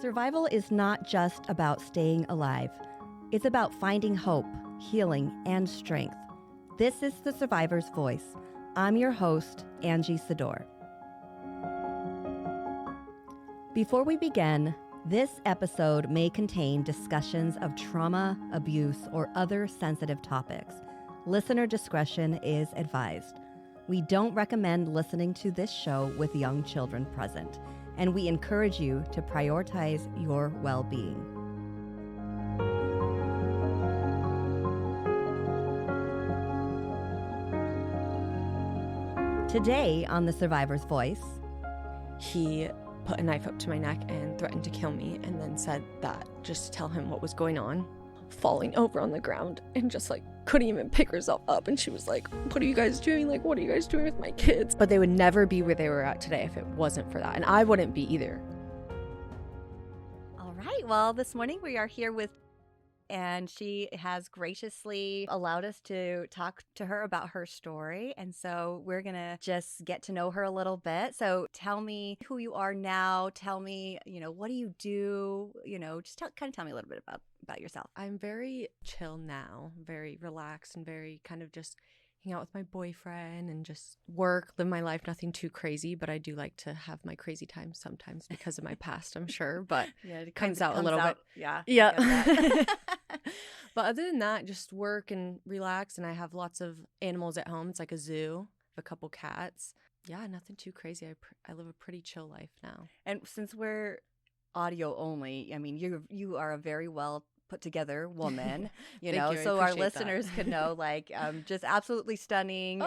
Survival is not just about staying alive. It's about finding hope, healing, and strength. This is The Survivor's Voice. I'm your host, Angie Sedore. Before we begin, this episode may contain discussions of trauma, abuse, or other sensitive topics. Listener discretion is advised. We don't recommend listening to this show with young children present, and we encourage you to prioritize your well-being. Today on The Survivor's Voice, he put a knife up to my neck and threatened to kill me, and then said that just to tell him what was going on. Falling over on the ground and just couldn't even pick herself up, and she was like, what are you guys doing? What are you guys doing with my kids? But they would never be where they were at today if it wasn't for that, and I wouldn't be either. All right, well, this morning we are here with, and she has graciously allowed us to talk to her about her story. And so we're going to just get to know her a little bit. So tell me who you are now. Tell me, what do you do? Just kind of tell me a little bit about yourself. I'm very chill now, very relaxed, and very kind of just hang out with my boyfriend and just work, live my life, nothing too crazy. But I do like to have my crazy times sometimes because of my past, I'm sure. But yeah, it comes out a little bit. Yeah. Yeah. But other than that, just work and relax. And I have lots of animals at home. It's like a zoo. I have a couple cats. Yeah, nothing too crazy. I live a pretty chill life now. And since we're audio only, I mean, you are a very well put together woman, so our listeners could know, just absolutely stunning,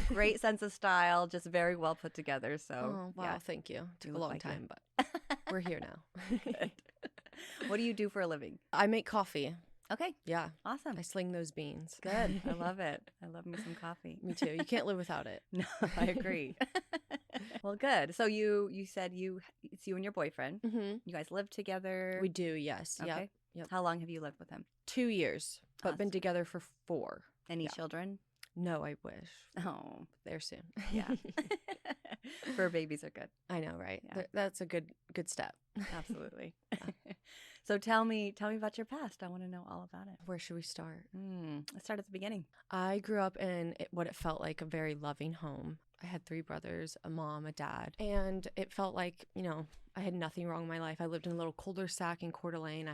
great sense of style, just very well put together. So, wow, yeah. Thank you. Took a long time, but we're here now. Good. What do you do for a living? I make coffee. Okay. Yeah. Awesome. I sling those beans. Good. I love it. I love me some coffee. Me too. You can't live without it. No, I agree. Well, good. So you said it's you and your boyfriend. Mm-hmm. You guys live together? We do, yes. Okay. Yep. How long have you lived with him? 2 years, but Awesome. Been together for 4. Any children? No, I wish. Oh. They're soon. Yeah. Fur babies are good. I know, right? Yeah. That's a good step. Absolutely. So tell me about your past. I want to know all about it. Where should we start? Let's start at the beginning. I grew up in what it felt like a very loving home. I had 3 brothers, a mom, a dad, and it felt like, I had nothing wrong in my life. I lived in a little cul-de-sac in Coeur d'Alene.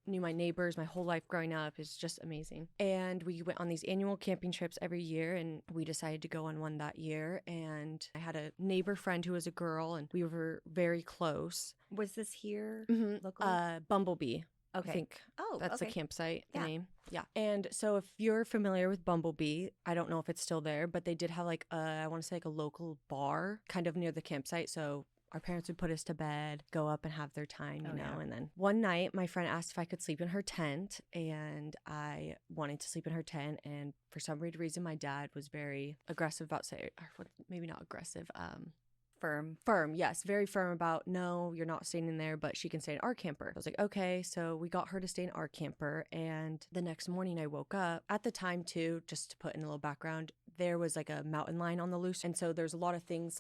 Knew my neighbors my whole life growing up. It's just amazing. And we went on these annual camping trips every year, and we decided to go on one that year. And I had a neighbor friend who was a girl, and we were very close. Was this here locally? Bumblebee. Okay. I think that's the campsite name. Yeah. And so if you're familiar with Bumblebee, I don't know if it's still there, but they did have I want to say a local bar kind of near the campsite. So our parents would put us to bed, go up and have their time, you know. Yeah. And then one night, my friend asked if I could sleep in her tent, and I wanted to sleep in her tent. And for some weird reason, my dad was very aggressive about maybe not aggressive, Firm, yes. Very firm about, no, you're not staying in there, but she can stay in our camper. I was like, okay. So we got her to stay in our camper. And the next morning I woke up. At the time too, just to put in a little background, there was a mountain lion on the loose. And so there's a lot of things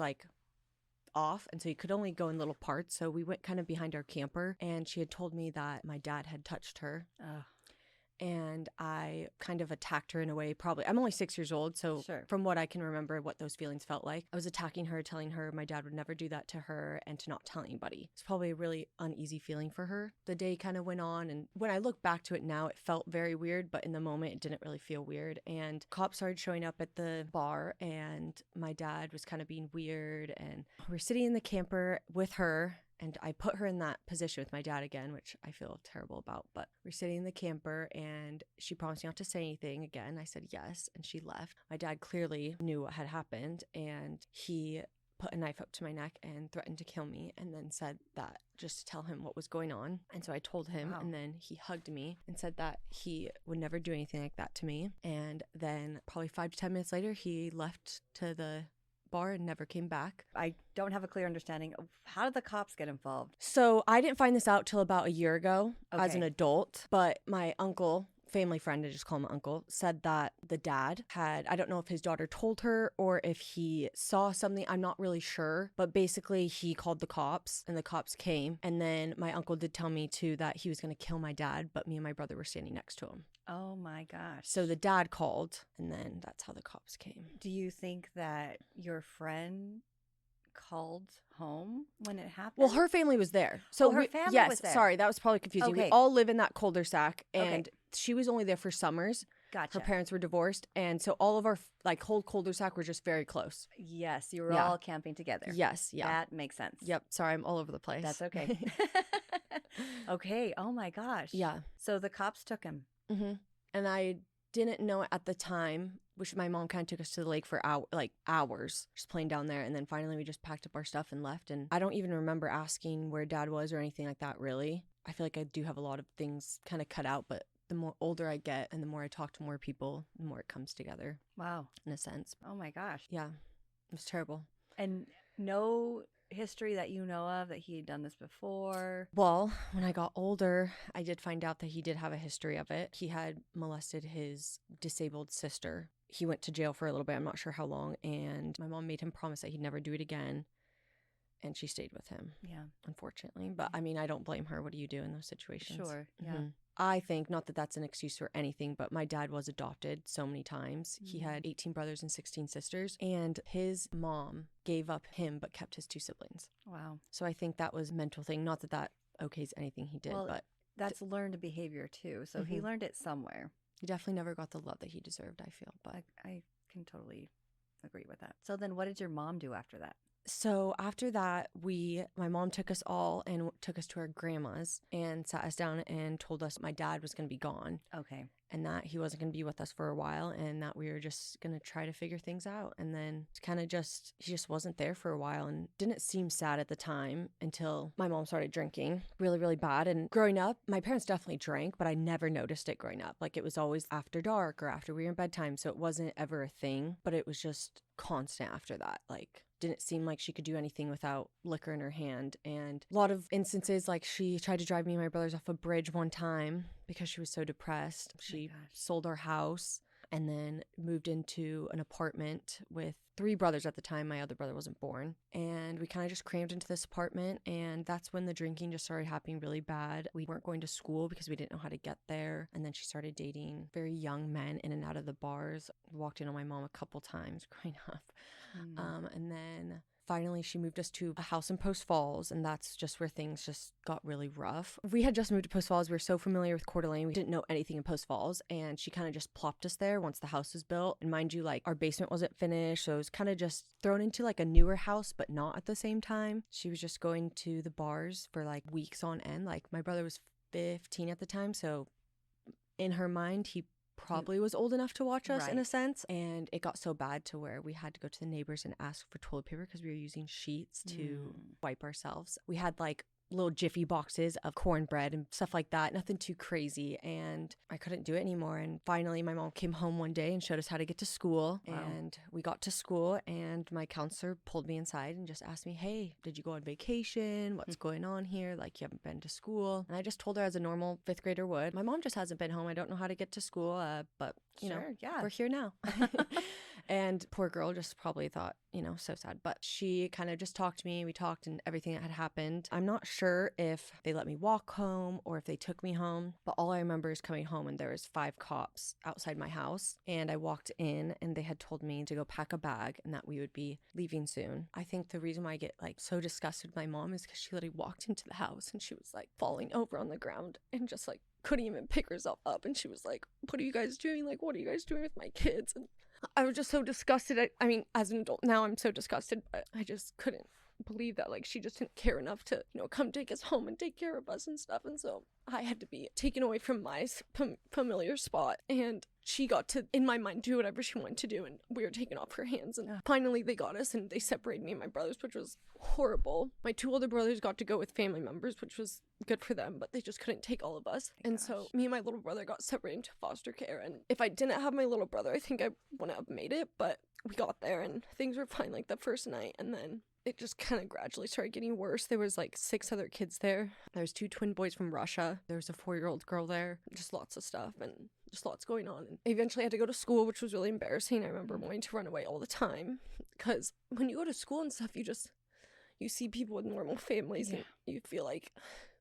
off, and so you could only go in little parts. So we went kind of behind our camper, and she had told me that my dad had touched her. And I kind of attacked her in a way. Probably, I'm only 6 years old, so sure. From what I can remember, what those feelings felt like, I was attacking her, telling her my dad would never do that to her, and to not tell anybody. It's probably a really uneasy feeling for her. The day kind of went on, and when I look back to it now, it felt very weird, but in the moment, it didn't really feel weird. And cops started showing up at the bar, and my dad was kind of being weird, and we're sitting in the camper with her. And I put her in that position with my dad again, which I feel terrible about. But we're sitting in the camper, and she promised me not to say anything again. I said yes, and she left. My dad clearly knew what had happened, and he put a knife up to my neck and threatened to kill me, and then said that just to tell him what was going on. And so I told him, and then he hugged me and said that he would never do anything like that to me. And then probably 5 to 10 minutes later, he left to the bar and never came back. I don't have a clear understanding of how did the cops get involved? So I didn't find this out till about a year ago as an adult, but my uncle family friend, I just call him uncle, said that the dad had, I don't know if his daughter told her or if he saw something, I'm not really sure, but basically he called the cops and the cops came. And then my uncle did tell me too that he was going to kill my dad, but me and my brother were standing next to him. Oh my gosh. So the dad called, and then that's how the cops came. Do you think that your friend called home when it happened? Well, her family was there. So her family yes, was there. Sorry, that was probably confusing. Okay. We all live in that cul-de-sac, and she was only there for summers. Gotcha. Her parents were divorced, and so all of our like whole cul-de-sac were just very close. Yes, you were all camping together. Yes, yeah. That makes sense. Yep. Sorry, I'm all over the place. That's okay. Okay. Oh my gosh. Yeah. So the cops took him. Mm-hmm. And I didn't know at the time, which my mom kind of took us to the lake for hours, just playing down there. And then finally we just packed up our stuff and left. And I don't even remember asking where dad was or anything like that, really. I feel like I do have a lot of things kind of cut out, but the more older I get and the more I talk to more people, the more it comes together. Wow. In a sense. Oh my gosh. Yeah. It was terrible. And no history that you know of that he had done this before? Well, when I got older, I did find out that he did have a history of it. He had molested his disabled sister. He went to jail for a little bit. I'm not sure how long. And my mom made him promise that he'd never do it again. And she stayed with him. Yeah. Unfortunately. But I mean, I don't blame her. What do you do in those situations? Sure. Yeah. Mm-hmm. I think, not that that's an excuse for anything, but my dad was adopted so many times. He had 18 brothers and 16 sisters, and his mom gave up him but kept his 2 siblings. Wow. So I think that was a mental thing. Not that that okays anything he did, but that's learned behavior too. So he learned it somewhere. He definitely never got the love that he deserved, I feel. But I can totally agree with that. So then what did your mom do after that? So after that, my mom took us all and took us to our grandma's and sat us down and told us my dad was going to be gone. Okay. And that he wasn't going to be with us for a while and that we were just going to try to figure things out. And then he just wasn't there for a while and didn't seem sad at the time until my mom started drinking really, really bad. And growing up, my parents definitely drank, but I never noticed it growing up. Like it was always after dark or after we were in bedtime. So it wasn't ever a thing, but it was just constant after that. Like didn't seem like she could do anything without liquor in her hand. And a lot of instances, like she tried to drive me and my brothers off a bridge one time because she was so depressed. She sold our house and then moved into an apartment with 3 brothers at the time. My other brother wasn't born. And we kind of just crammed into this apartment. And that's when the drinking just started happening really bad. We weren't going to school because we didn't know how to get there. And then she started dating very young men in and out of the bars. Walked in on my mom a couple times growing up. And then finally she moved us to a house in Post Falls, and that's just where things just got really rough. We had just moved to Post Falls. We were so familiar with Coeur d'Alene. We didn't know anything in Post Falls, and she kind of just plopped us there once the house was built. And mind you, like our basement wasn't finished, so it was kind of just thrown into like a newer house, but not at the same time. She was just going to the bars for like weeks on end. Like my brother was 15 at the time, so in her mind, he probably was old enough to watch us in a sense. And it got so bad to where we had to go to the neighbors and ask for toilet paper because we were using sheets to wipe ourselves. We had like little Jiffy boxes of cornbread and stuff like that. Nothing too crazy. And I couldn't do it anymore. And finally, my mom came home one day and showed us how to get to school. Wow. And we got to school and my counselor pulled me inside and just asked me, hey, did you go on vacation? What's going on here? Like, you haven't been to school. And I just told her as a normal 5th grader would. My mom just hasn't been home. I don't know how to get to school, but, you know, we're here now. And poor girl just probably thought, you know, so sad. But she kind of just talked to me. We talked and everything that had happened. I'm not sure if they let me walk home or if they took me home. But all I remember is coming home and there was 5 cops outside my house. And I walked in and they had told me to go pack a bag and that we would be leaving soon. I think the reason why I get like so disgusted with my mom is because she literally walked into the house and she was like falling over on the ground and just like couldn't even pick herself up. And she was like, what are you guys doing? Like, what are you guys doing with my kids? And I was just so disgusted. I mean, as an adult now, I'm so disgusted, but I just couldn't believe that, like, she just didn't care enough to, you know, come take us home and take care of us and stuff. And so I had to be taken away from my familiar spot. And she got to, in my mind, do whatever she wanted to do. And we were taken off her hands. And finally they got us and they separated me and my brothers, which was horrible. My 2 older brothers got to go with family members, which was good for them, but they just couldn't take all of us. So me and my little brother got separated into foster care. And if I didn't have my little brother, I think I wouldn't have made it. But we got there and things were fine like the first night. And then it just kind of gradually started getting worse. There was like 6 other kids there. There was 2 twin boys from Russia. There was a 4-year-old girl there. Just lots of stuff and just lots going on. And I eventually had to go to school, which was really embarrassing. I remember wanting to run away all the time because when you go to school and stuff, you see people with normal families and you feel like,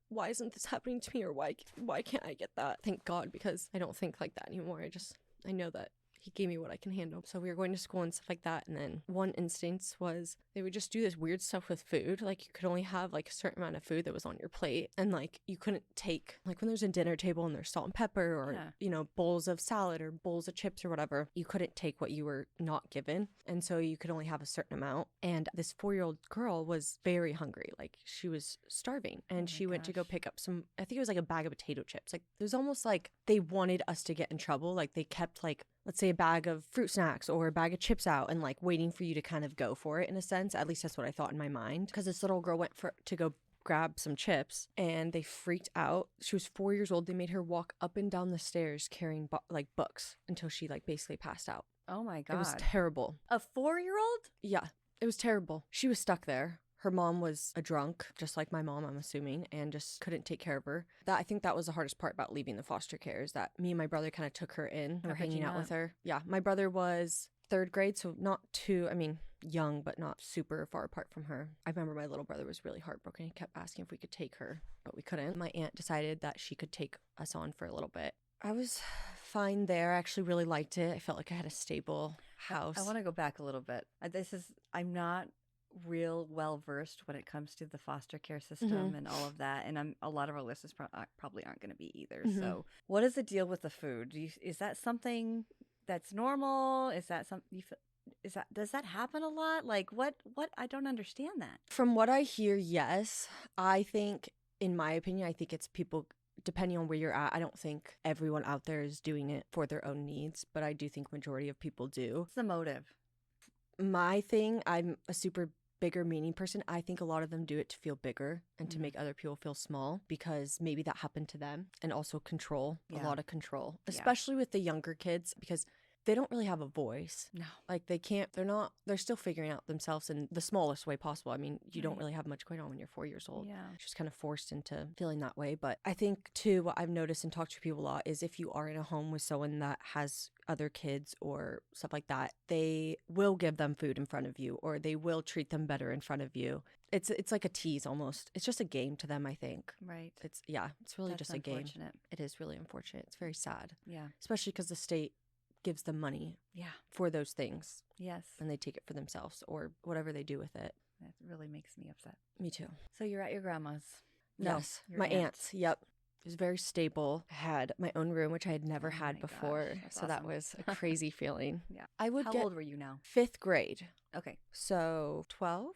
why isn't this happening to me, or why can't I get that? Thank God, because I don't think like that anymore. I know that he gave me what I can handle. So we were going to school and stuff like that. And then one instance was they would just do this weird stuff with food. Like you could only have like a certain amount of food that was on your plate. And like you couldn't take, like when there's a dinner table and there's salt and pepper or, bowls of salad or bowls of chips or whatever, you couldn't take what you were not given. And so you could only have a certain amount. And this 4-year-old girl was very hungry. Like she was starving. And she went to go pick up some, I think it was like a bag of potato chips. Like it was almost like they wanted us to get in trouble. Like they kept like, let's say a bag of fruit snacks or a bag of chips out and like waiting for you to kind of go for it in a sense. At least that's what I thought in my mind. Because this little girl went to go grab some chips and they freaked out. She was 4 years old. They made her walk up and down the stairs carrying like books until she like basically passed out. Oh my God. It was terrible. A 4-year-old? Yeah, it was terrible. She was stuck there. Her mom was a drunk, just like my mom, I'm assuming, and just couldn't take care of her. I think that was the hardest part about leaving the foster care is that me and my brother kind of took her in. We were hanging out with her. Yeah, my brother was 3rd grade, so not too, young, but not super far apart from her. I remember my little brother was really heartbroken. He kept asking if we could take her, but we couldn't. My aunt decided that she could take us on for a little bit. I was fine there. I actually really liked it. I felt like I had a stable house. I want to go back a little bit. I'm not real well versed when it comes to the foster care system and all of that, and a lot of our listeners probably aren't going to be either. So what is the deal with the food? Is that something that's normal? Is that something does that happen a lot? Like what I don't understand that. From what I hear, yes. I think, in my opinion, I think it's people depending on where you're at. I don't think everyone out there is doing it for their own needs, but I do think majority of people do. What's the motive? My thing, I'm a super bigger meaning person. I think a lot of them do it to feel bigger and to make other people feel small because maybe that happened to them, and also control, a lot of control, especially with the younger kids because they don't really have a voice. No. Like they're still figuring out themselves in the smallest way possible. I mean, you don't really have much going on when you're 4 years old. Yeah. Just kind of forced into feeling that way. But I think too, what I've noticed and talked to people a lot is if you are in a home with someone that has other kids or stuff like that, they will give them food in front of you or they will treat them better in front of you. It's like a tease almost. It's just a game to them, I think. Right. It's really just a game. It is really unfortunate. It's very sad. Yeah. Especially because the state gives them money for those things. Yes. And they take it for themselves or whatever they do with it. That really makes me upset. Me too. So you're at your grandma's? Yes. My aunt's. Yep. It was very stable. I had my own room, which I had never had before. So that was a crazy feeling. Yeah. How old were you now? 5th grade. Okay. So 12,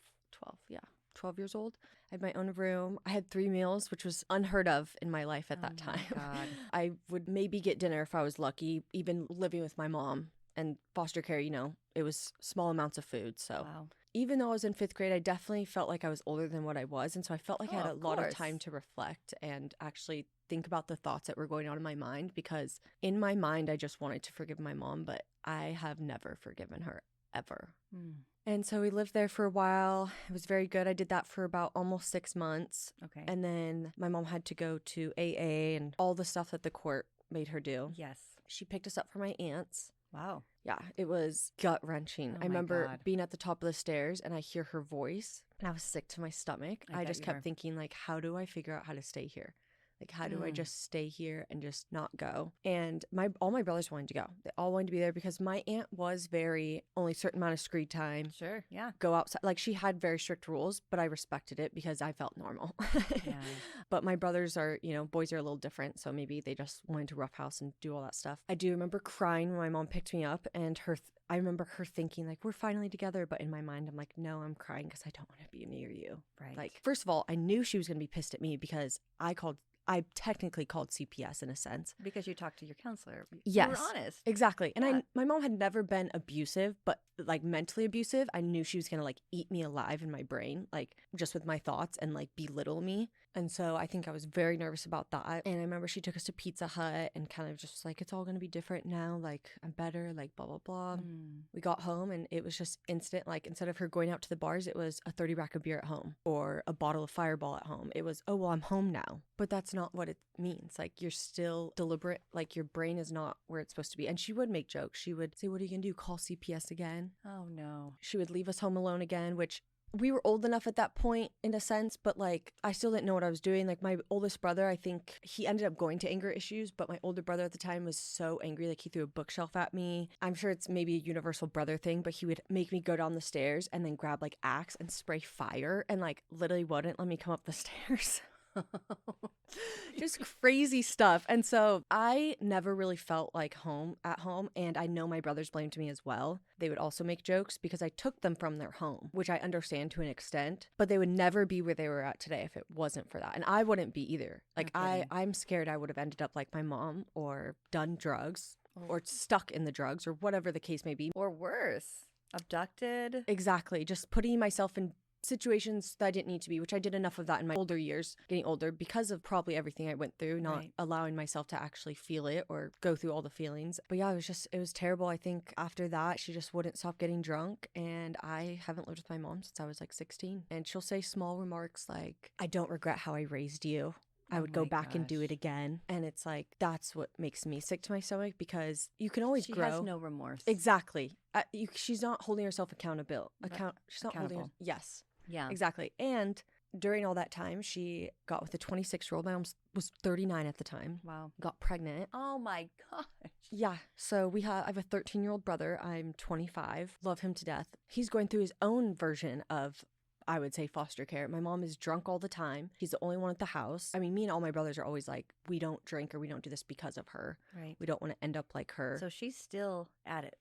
yeah. 12 years old. I had my own room. I had 3 meals, which was unheard of in my life at that time. God. I would maybe get dinner if I was lucky, even living with my mom. And foster care, it was small amounts of food. So even though I was in 5th grade, I definitely felt like I was older than what I was. And so I felt like I had a lot of time to reflect and actually think about the thoughts that were going on in my mind. Because in my mind, I just wanted to forgive my mom, but I have never forgiven her, ever. And so we lived there for a while. It was very good. I did that for about almost 6 months. Okay. And then my mom had to go to AA and all the stuff that the court made her do. Yes. She picked us up from my aunt's. Wow. Yeah, it was gut-wrenching. I remember being at the top of the stairs and I hear her voice and I was sick to my stomach. I just kept thinking, like, how do I figure out how to stay here? Like, how do I just stay here and just not go? And all my brothers wanted to go. They all wanted to be there because my aunt was only a certain amount of screen time. Sure, yeah. Go outside. Like, she had very strict rules, but I respected it because I felt normal. Yeah. But my brothers are, boys are a little different. So maybe they just wanted to roughhouse and do all that stuff. I do remember crying when my mom picked me up and I remember her thinking, like, we're finally together. But in my mind, I'm like, no, I'm crying because I don't want to be near you. Right. Like, first of all, I knew she was going to be pissed at me because I called I technically called CPS in a sense. Because you talked to your counselor. Yes. You were honest. Exactly. And Yeah. my mom had never been abusive, but like mentally abusive. I knew she was going to like eat me alive in my brain, like just with my thoughts and like belittle me. And so I think I was very nervous about that. And I remember she took us to Pizza Hut and kind of just like, it's all going to be different now. Like, I'm better, like, blah, blah, blah. We got home and it was just instant. Like, instead of her going out to the bars, it was a 30 rack of beer at home or a bottle of Fireball at home. It was, oh, well, I'm home now. But that's not what it means. Like, you're still deliberate. Like, your brain is not where it's supposed to be. And she would make jokes. She would say, what are you going to do? Call CPS again? Oh, no. She would leave us home alone again, which we were old enough at that point in a sense, but like I still didn't know what I was doing. Like my oldest brother, I think he ended up going to anger issues, but my older brother at the time was so angry, like he threw a bookshelf at me. I'm sure it's maybe a universal brother thing, but he would make me go down the stairs and then grab like axe and spray fire and like literally wouldn't let me come up the stairs. Just crazy stuff. And so I never really felt like at home. And I know my brothers blamed me as well. They would also make jokes because I took them from their home, which I understand to an extent, but they would never be where they were at today if it wasn't for that. And I wouldn't be either. Like I'm scared I would have ended up like my mom or done drugs or stuck in the drugs or whatever the case may be. Or worse, abducted. Exactly. Just putting myself in situations that I didn't need to be, which I did enough of that in my older years, getting older because of probably everything I went through, not allowing myself to actually feel it or go through all the feelings. But yeah, it was terrible. I think after that, she just wouldn't stop getting drunk. And I haven't lived with my mom since I was like 16. And she'll say small remarks like, I don't regret how I raised you. I would go back and do it again. And it's like, that's what makes me sick to my stomach because you can always grow. She has no remorse. Exactly. She's not holding herself accountable. She's not holding. Yes. Yeah. Exactly. And during all that time, she got with a 26-year-old. My mom was 39 at the time. Wow. Got pregnant. Oh my gosh. Yeah. So I have a 13-year-old brother. I'm 25. Love him to death. He's going through his own version of, I would say, foster care. My mom is drunk all the time. He's the only one at the house. I mean, me and all my brothers are always like, we don't drink or we don't do this because of her. Right. We don't want to end up like her. So she's still at it.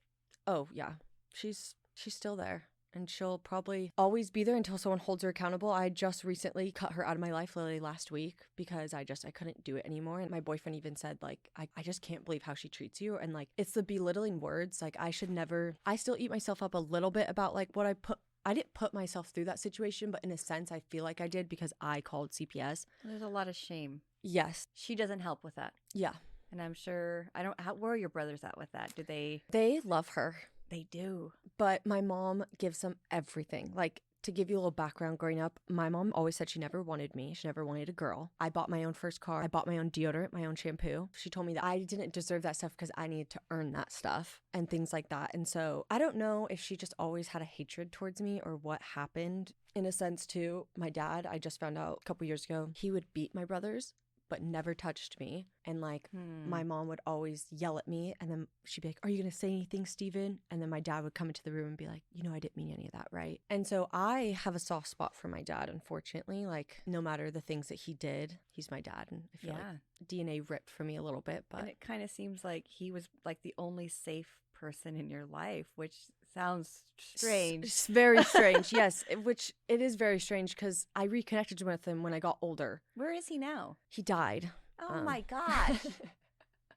Oh, yeah. She's still there. And she'll probably always be there until someone holds her accountable. I just recently cut her out of my life literally last week because I couldn't do it anymore. And my boyfriend even said, like, I just can't believe how she treats you. And like, it's the belittling words. Like, I still eat myself up a little bit about like what I didn't put myself through that situation, but in a sense, I feel like I did because I called CPS. There's a lot of shame. Yes. She doesn't help with that. Yeah. And I'm sure, where are your brothers at with that? Do they? They love her. They do. But my mom gives them everything. Like, to give you a little background, growing up, my mom always said she never wanted me. She never wanted a girl. I bought my own first car. I bought my own deodorant, my own shampoo. She told me that I didn't deserve that stuff because I needed to earn that stuff and things like that. And so I don't know if she just always had a hatred towards me or what happened. In a sense, too, my dad, I just found out a couple years ago, he would beat my brothers but never touched me. And like my mom would always yell at me and then she'd be like, are you going to say anything, Steven? And then my dad would come into the room and be like, I didn't mean any of that, right? And so I have a soft spot for my dad, unfortunately. Like, no matter the things that he did, he's my dad. And I feel like DNA ripped for me a little bit. But and it kind of seems like he was like the only safe person in your life, which sounds strange. It's very strange, yes. Which it is very strange because I reconnected with him when I got older. Where is he now? He died. Oh my gosh.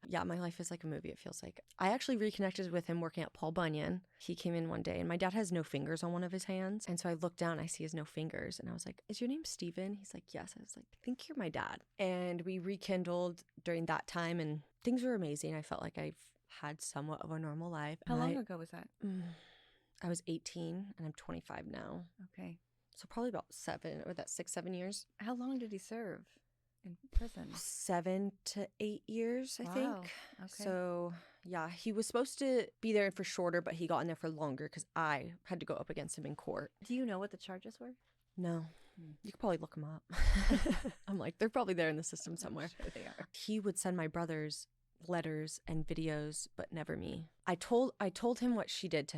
Yeah, my life is like a movie, it feels like. I actually reconnected with him working at Paul Bunyan. He came in one day and my dad has no fingers on one of his hands. And so I looked down, I see his no fingers. And I was like, is your name Steven? He's like, yes. I was like, I think you're my dad. And we rekindled during that time and things were amazing. I felt like I've had somewhat of a normal life. How long ago was that? I was 18 and I'm 25 now. Okay. So probably about 6, 7 years. How long did he serve in prison? 7 to 8 years, I think. Okay. So yeah, he was supposed to be there for shorter, but he got in there for longer because I had to go up against him in court. Do you know what the charges were? No. You could probably look them up. I'm like, they're probably there in the system somewhere. Sure they are. He would send my brothers letters and videos, but never me. I told him what she did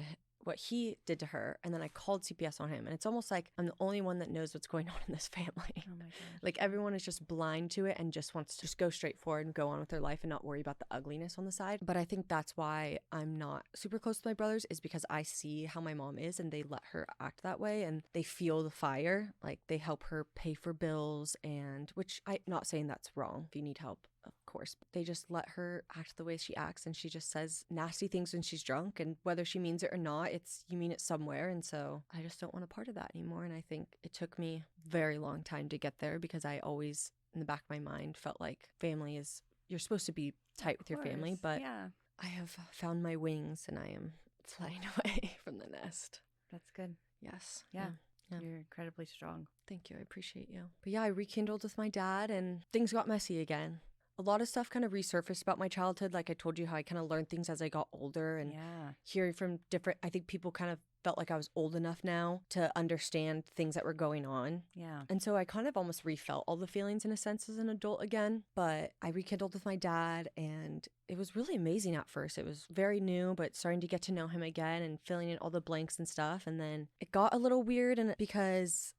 what he did to her, and then I called CPS on him. And it's almost like I'm the only one that knows what's going on in this family. Oh my gosh. Like everyone is just blind to it and just wants to just go straight forward and go on with their life and not worry about the ugliness on the side. But I think that's why I'm not super close to my brothers, is because I see how my mom is and they let her act that way and they feel the fire. Like they help her pay for bills, and which I'm not saying that's wrong. If you need help, of course, but they just let her act the way she acts, and she just says nasty things when she's drunk, and whether she means it or not, you mean it somewhere. And so I just don't want a part of that anymore. And I think it took me a very long time to get there, because I always in the back of my mind felt like family is, you're supposed to be tight with your family, but yeah, I have found my wings and I am flying away from the nest. That's good. Yes. Yeah. Yeah. You're incredibly strong. Thank you. I appreciate you. But yeah, I rekindled with my dad and things got messy again. A lot of stuff kind of resurfaced about my childhood. Like I told you how I kind of learned things as I got older, and hearing from different, I think people kind of felt like I was old enough now to understand things that were going on. Yeah. And so I kind of almost refelt all the feelings in a sense as an adult again. But I rekindled with my dad, and it was really amazing at first. It was very new, but starting to get to know him again and filling in all the blanks and stuff. And then it got a little weird, and because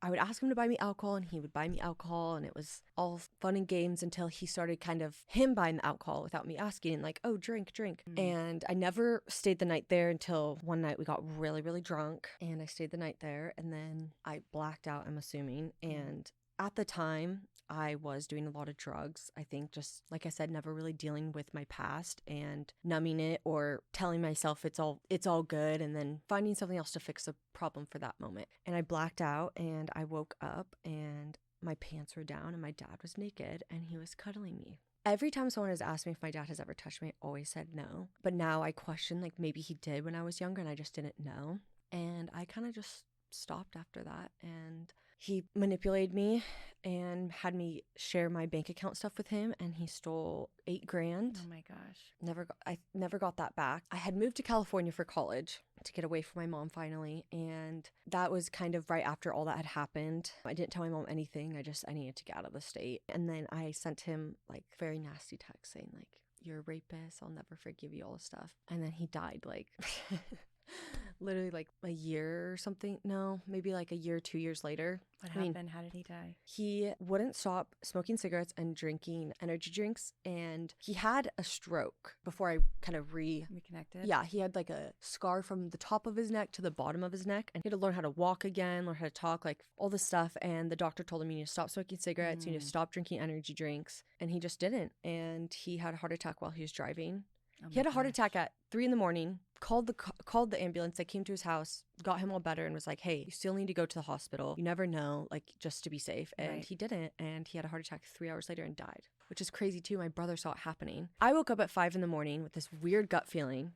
I would ask him to buy me alcohol and he would buy me alcohol, and it was all fun and games until he started kind of him buying the alcohol without me asking, and like, oh, drink. And I never stayed the night there until one night we got really, really drunk, and I stayed the night there, and then I blacked out, I'm assuming. And at the time, I was doing a lot of drugs. I think just, like I said, never really dealing with my past and numbing it or telling myself it's all good, and then finding something else to fix the problem for that moment. And I blacked out, and I woke up and my pants were down and my dad was naked and he was cuddling me. Every time someone has asked me if my dad has ever touched me, I always said no. But now I question, like, maybe he did when I was younger and I just didn't know. And I kind of just stopped after that, and he manipulated me and had me share my bank account stuff with him, and he stole $8,000. Oh my gosh. I never got that back. I had moved to California for college to get away from my mom finally, and that was kind of right after all that had happened. I didn't tell my mom anything. I needed to get out of the state. And then I sent him like very nasty text saying like, you're a rapist, I'll never forgive you, all this stuff. And then he died like literally like a year or something. No, maybe like a year, 2 years later. What happened? How did he die? He wouldn't stop smoking cigarettes and drinking energy drinks, and he had a stroke before I kind of reconnected. Yeah, he had like a scar from the top of his neck to the bottom of his neck, and he had to learn how to walk again, learn how to talk, like all this stuff. And the doctor told him, you need to stop smoking cigarettes, you need to stop drinking energy drinks, and he just didn't. And he had a heart attack while he was driving. He had a heart attack at 3 a.m, called the ambulance. They came to his house, got him all better, and was like, hey, you still need to go to the hospital. You never know, like, just to be safe. And he didn't. And he had a heart attack 3 hours later and died, which is crazy too. My brother saw it happening. I woke up at 5 a.m. with this weird gut feeling.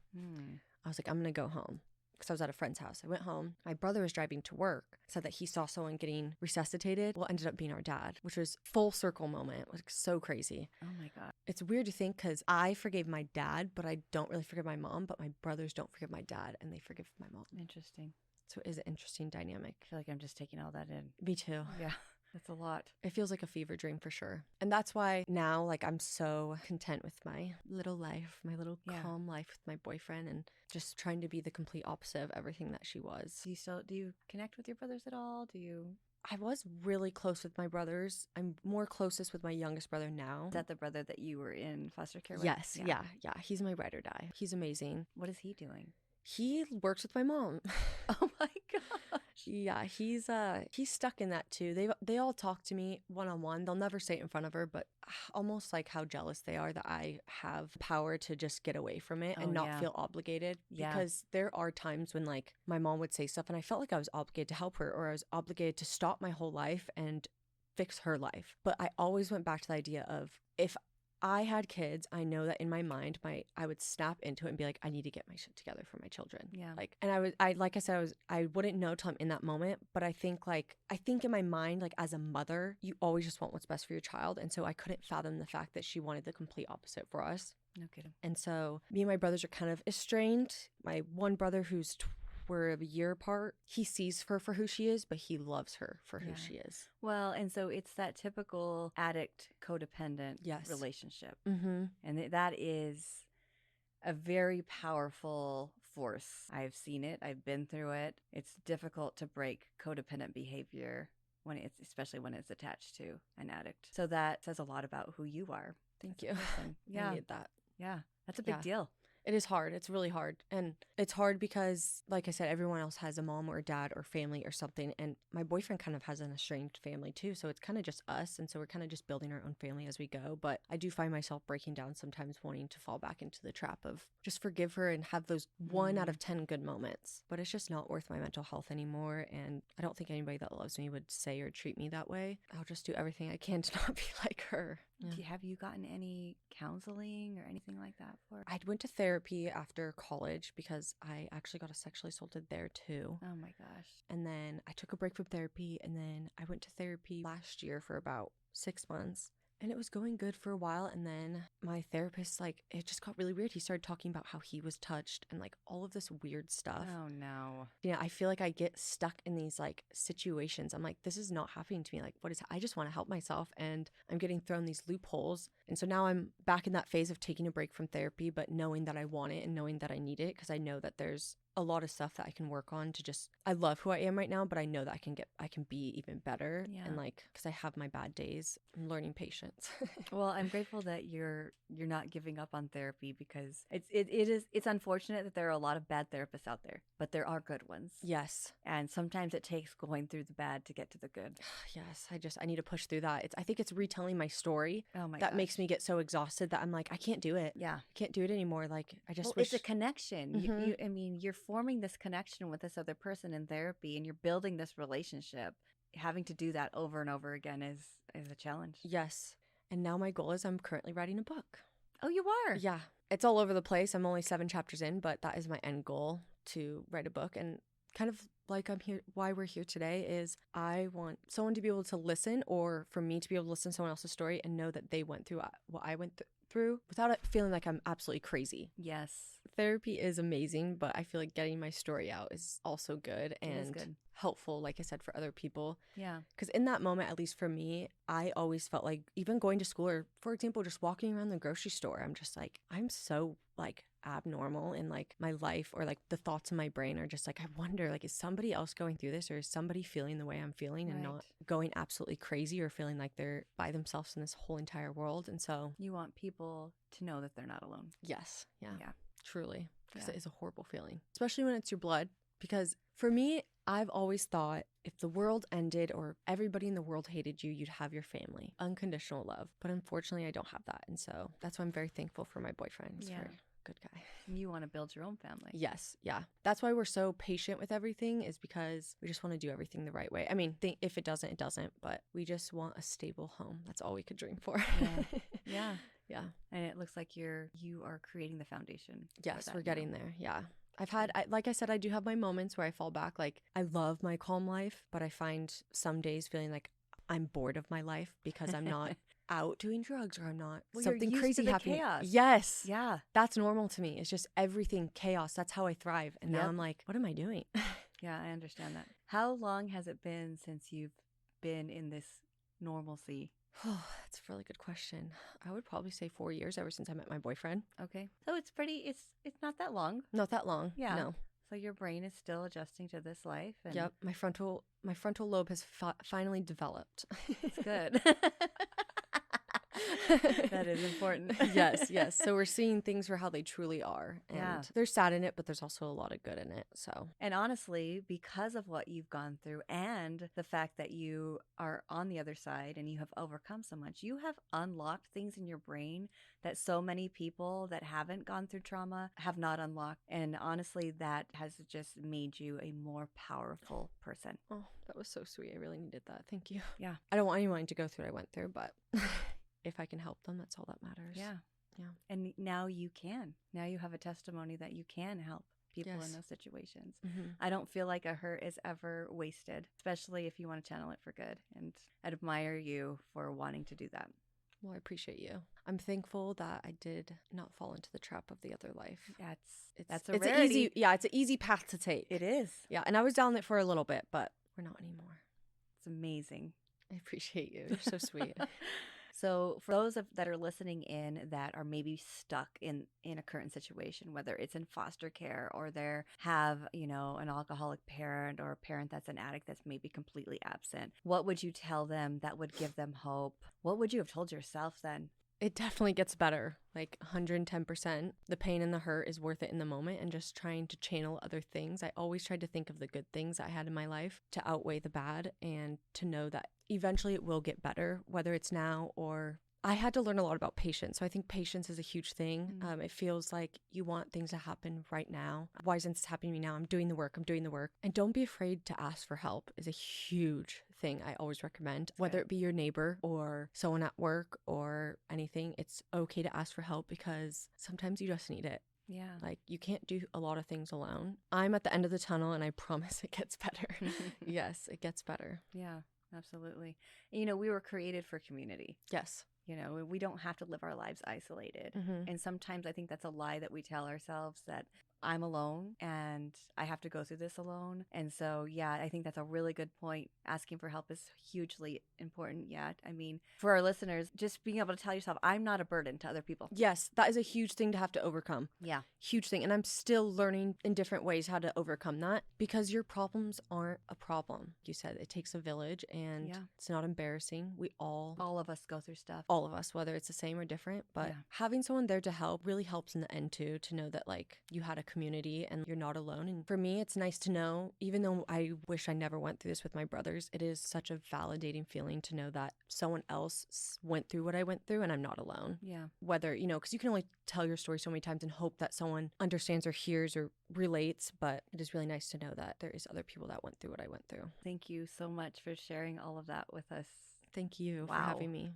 I was like, I'm going to go home. Because I was at a friend's house. I went home. My brother was driving to work, said that he saw someone getting resuscitated. Well, it ended up being our dad, which was full circle moment. It was so crazy. Oh my God. It's weird to think, because I forgave my dad, but I don't really forgive my mom. But my brothers don't forgive my dad, and they forgive my mom. Interesting. So it is an interesting dynamic. I feel like I'm just taking all that in. Me too. Yeah. That's a lot. It feels like a fever dream for sure. And that's why now, like, I'm so content with my little life, my little calm life with my boyfriend, and just trying to be the complete opposite of everything that she was. Do you connect with your brothers at all? I was really close with my brothers. I'm more closest with my youngest brother now. Is that the brother that you were in foster care with? Yes. Yeah. He's my ride or die. He's amazing. What is he doing? He works with my mom. Oh my gosh. Yeah, he's stuck in that too. They all talk to me one-on-one. They'll never say it in front of her, but almost like how jealous they are that I have power to just get away from it and not feel obligated. Yeah. Because there are times when like my mom would say stuff and I felt like I was obligated to help her, or I was obligated to stop my whole life and fix her life. But I always went back to the idea of, if I had kids, I know that in my mind, I would snap into it and be like, I need to get my shit together for my children. Yeah. Like, and like I said, I wouldn't know till I'm in that moment. But I think in my mind, like as a mother, you always just want what's best for your child. And so I couldn't fathom the fact that she wanted the complete opposite for us. No kidding. And so me and my brothers are kind of estranged. My one brother we're a year apart. He sees her for who she is, but he loves her for who she is. Well, and so it's that typical addict codependent relationship. Mm-hmm. And that is a very powerful force. I've seen it. I've been through it. It's difficult to break codependent behavior especially when it's attached to an addict. So that says a lot about who you are. Thank you. Yeah. I need that. Yeah. That's a big deal. It is hard. It's really hard. And it's hard because, like I said, everyone else has a mom or a dad or family or something. And my boyfriend kind of has an estranged family too. So it's kind of just us. And so we're kind of just building our own family as we go. But I do find myself breaking down sometimes, wanting to fall back into the trap of just forgive her and have those 1 out of 10 good moments. But it's just not worth my mental health anymore. And I don't think anybody that loves me would say or treat me that way. I'll just do everything I can to not be like her. Yeah. Have you gotten any counseling or anything like that for? I went to therapy after college because I actually got sexually assaulted there too. Oh my gosh. And then I took a break from therapy, and then I went to therapy last year for about 6 months. And it was going good for a while. And then my therapist, it just got really weird. He started talking about how he was touched and all of this weird stuff. Oh no. Yeah, I feel like I get stuck in these situations. I'm like, this is not happening to me. I just want to help myself, and I'm getting thrown these loopholes. And so now I'm back in that phase of taking a break from therapy, but knowing that I want it and knowing that I need it, because I know that there's a lot of stuff that I can work on I love who I am right now, but I know that I can be even better. Yeah. And because I have my bad days, I'm learning patience. Well, I'm grateful that you're not giving up on therapy, because it's unfortunate that there are a lot of bad therapists out there, but there are good ones. Yes. And sometimes it takes going through the bad to get to the good. Yes. I need to push through that. I think it's retelling my story that makes me get so exhausted that I'm like, I can't do it. Yeah. I can't do it anymore. I just wish. It's a connection. Mm-hmm. You're forming this connection with this other person in therapy, and you're building this relationship. Having to do that over and over again is a challenge. Yes. And now my goal is I'm currently writing a book. Oh, you are? Yeah. It's all over the place. I'm only 7 chapters in, but that is my end goal, to write a book. And kind of I'm here, why we're here today is I want someone to be able to listen, or for me to be able to listen to someone else's story and know that they went through what I went through without it feeling like I'm absolutely crazy. Yes. Therapy is amazing, but I feel like getting my story out is also good and helpful, like I said, for other people. Yeah. Because in that moment, at least for me, I always felt like even going to school, or for example, just walking around the grocery store, I'm just I'm so abnormal in my life, or the thoughts in my brain are just I wonder, is somebody else going through this, or is somebody feeling the way I'm feeling and not going absolutely crazy, or feeling like they're by themselves in this whole entire world. And so you want people to know that they're not alone. Yes. Yeah. Truly. Because it is a horrible feeling, especially when it's your blood. Because for me, I've always thought if the world ended or everybody in the world hated you, you'd have your family, unconditional love. But unfortunately, I don't have that. And so that's why I'm very thankful for my boyfriend. He's a very good guy. You want to build your own family. Yes. Yeah. That's why we're so patient with everything, is because we just want to do everything the right way. I mean, if it doesn't, it doesn't. But we just want a stable home. That's all we could dream for. Yeah. Yeah. And it looks like you are creating the foundation. Yes, we're getting there. Yeah. I've had, like I said, I do have my moments where I fall back. I love my calm life, but I find some days feeling like I'm bored of my life because I'm not out doing drugs, or I'm not something crazy happening. Chaos. Yes. Yeah. That's normal to me. It's just everything chaos. That's how I thrive. And now I'm like, what am I doing? Yeah, I understand that. How long has it been since you've been in this normalcy? Oh, that's a really good question. I would probably say 4 years, ever since I met my boyfriend. Okay. So it's not that long. Not that long. Yeah. No. So your brain is still adjusting to this life. And Yep. My frontal lobe has finally developed. It's good. That is important. Yes. So we're seeing things for how they truly are. And there's sad in it, but there's also a lot of good in it. So. And honestly, because of what you've gone through and the fact that you are on the other side and you have overcome so much, you have unlocked things in your brain that so many people that haven't gone through trauma have not unlocked. And honestly, that has just made you a more powerful person. Oh, that was so sweet. I really needed that. Thank you. Yeah. I don't want anyone to go through what I went through, but if I can help them, that's all that matters. Yeah. Yeah. And now you can. Now you have a testimony that you can help people in those situations. Mm-hmm. I don't feel like a hurt is ever wasted, especially if you want to channel it for good. And I admire you for wanting to do that. Well, I appreciate you. I'm thankful that I did not fall into the trap of the other life. That's a it's rarity. it's an easy path to take. It is. Yeah, and I was down it for a little bit, but we're not anymore. It's amazing. I appreciate you. You're so sweet. So for those that are listening in that are maybe stuck in a current situation, whether it's in foster care or they have, an alcoholic parent or a parent that's an addict that's maybe completely absent, what would you tell them that would give them hope? What would you have told yourself then? It definitely gets better, like 110%. The pain and the hurt is worth it in the moment, and just trying to channel other things. I always tried to think of the good things I had in my life to outweigh the bad, and to know that eventually it will get better, whether it's now or... I had to learn a lot about patience. So I think patience is a huge thing. It feels like you want things to happen right now. Why isn't this happening to me now? I'm doing the work. And don't be afraid to ask for help is a huge thing I always recommend. Whether it be your neighbor or someone at work or anything, it's okay to ask for help because sometimes you just need it. Yeah. Like, you can't do a lot of things alone. I'm at the end of the tunnel, and I promise it gets better. Yes, it gets better. Yeah, absolutely. We were created for community. Yes. We don't have to live our lives isolated. And sometimes I think that's a lie that we tell ourselves, that I'm alone and I have to go through this alone. And so, yeah, I think that's a really good point. Asking for help is hugely important. Yeah. I mean, for our listeners, just being able to tell yourself, I'm not a burden to other people. Yes, that is a huge thing to have to overcome. Yeah. Huge thing. And I'm still learning in different ways how to overcome that, because your problems aren't a problem. You said it takes a village, and it's not embarrassing. All of us go through stuff. All of us, whether it's the same or different. But having someone there to help really helps in the end too, to know that like you had a community and you're not alone. And for me, it's nice to know, even though I wish I never went through this with my brothers, it is such a validating feeling to know that someone else went through what I went through and I'm not alone. Yeah. Whether, because you can only tell your story so many times and hope that someone understands or hears or relates, but it is really nice to know that there is other people that went through what I went through. Thank you so much for sharing all of that with us. Thank you for having me.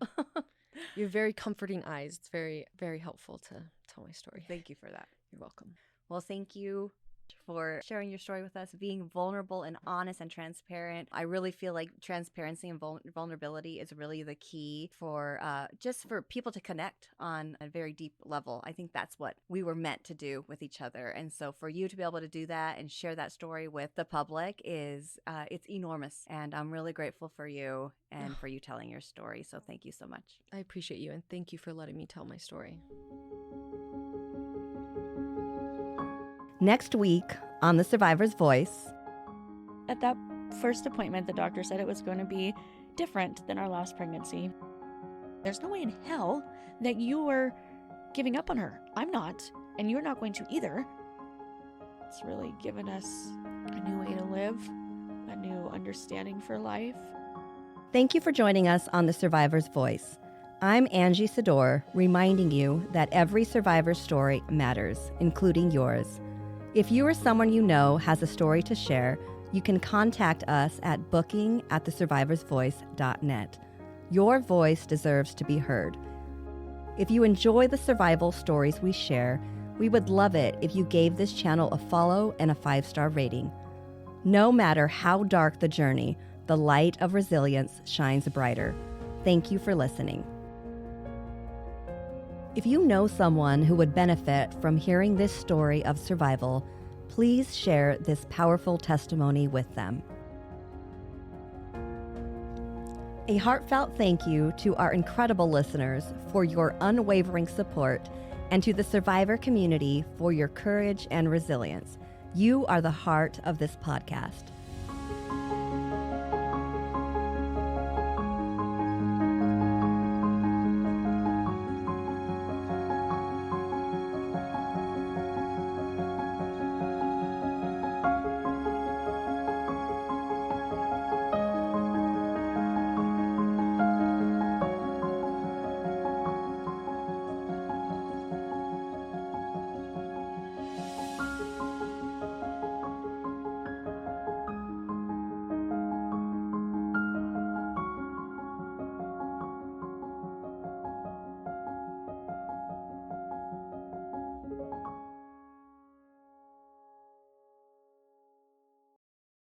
You have very comforting eyes. It's very, very helpful to tell my story. Thank you for that. You're welcome. Well, thank you for sharing your story with us, being vulnerable and honest and transparent. I really feel like transparency and vulnerability is really the key for just for people to connect on a very deep level. I think that's what we were meant to do with each other. And so for you to be able to do that and share that story with the public is it's enormous. And I'm really grateful for you and for you telling your story. So thank you so much. I appreciate you, and thank you for letting me tell my story. Next week on The Survivor's Voice. At that first appointment, the doctor said it was going to be different than our last pregnancy. There's no way in hell that you were giving up on her. I'm not, and you're not going to either. It's really given us a new way to live, a new understanding for life. Thank you for joining us on The Survivor's Voice. I'm Angie Sedore, reminding you that every survivor's story matters, including yours. If you or someone you know has a story to share, you can contact us at booking@thesurvivorsvoice.net. Your voice deserves to be heard. If you enjoy the survival stories we share, we would love it if you gave this channel a follow and a 5-star rating. No matter how dark the journey, the light of resilience shines brighter. Thank you for listening. If you know someone who would benefit from hearing this story of survival, please share this powerful testimony with them. A heartfelt thank you to our incredible listeners for your unwavering support, and to the survivor community for your courage and resilience. You are the heart of this podcast.